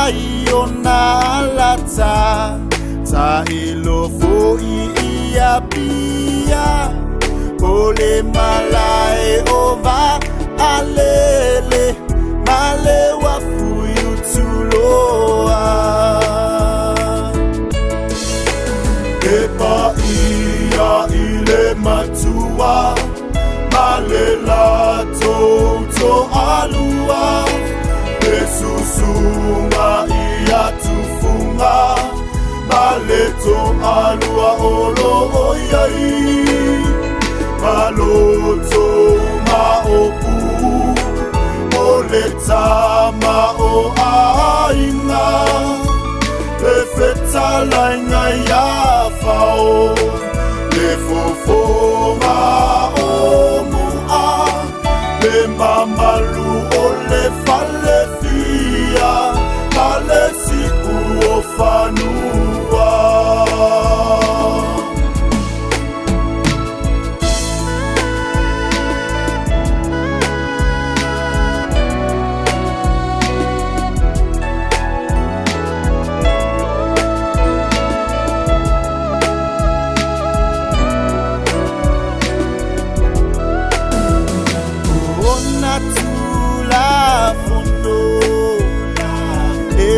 iona lata ta ilofo ia pia ole malai ova alele male wafu yutuloa epa ia ile matua male la toto alua esusunga ia tufunga maleto alua olo oyai maloto maopu oleta mao aina efetala inga ya fao lefofo mao mua le mamalu ole falefia malesi uofanua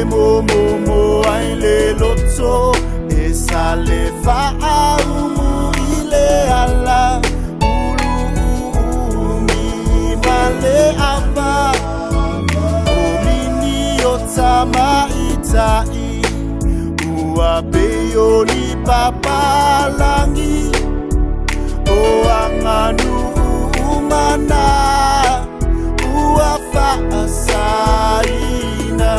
Momo aile loto esale fa aumu ile ala ulu mi male ava omini otama itai uabeyo ni papalangi o anganu umana uafa asaina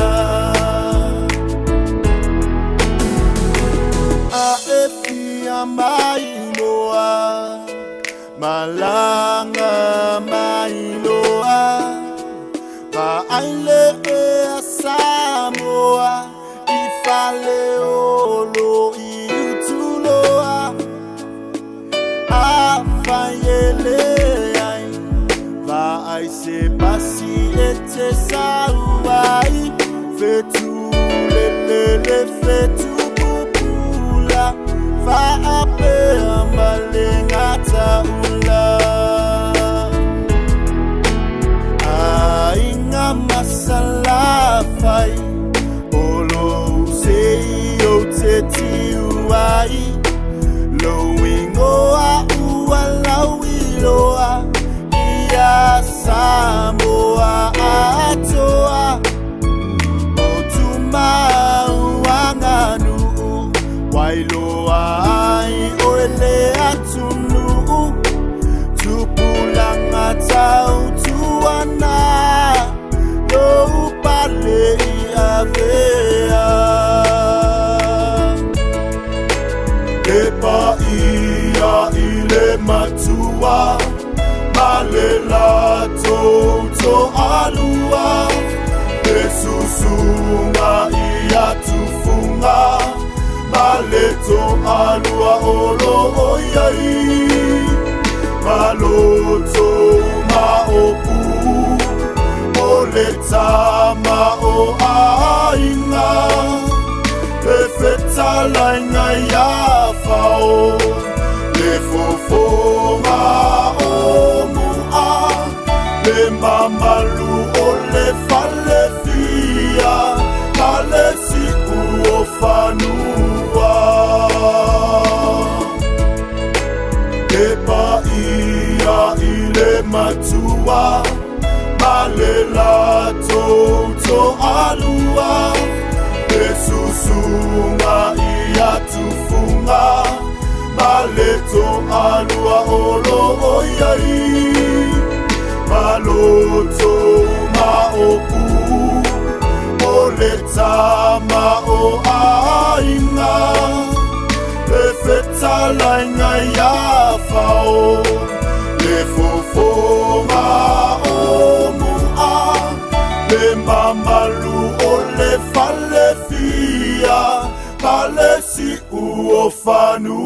mailoa malanga mailoa maaile asamoa ifale olo iutuloa afayele ai va ai se pasi ete sauai fetu lelele fetu fa ape amalengata ula ainga masala fai olo seio teti uai loingoa ualawiloa ia samoa atoa otuma uanganu wailoa ai oele atunu tupulanga tau tuana lo upale avea epa ia ile matua malela toto alua esusunga ia tufunga maleto alua olo oyai maloto maopu oleta mao aina efetala inga ya fao lefofo mao mua le mamalu ole falefia malesi uofanua epa ia ile matua malela toto alua esusunga ia tufunga maleto alua olo oyai maloto maopu oleta mao aina efetala inga ya fao lefofo mao mua le mamalu ole falefia malesi uofanua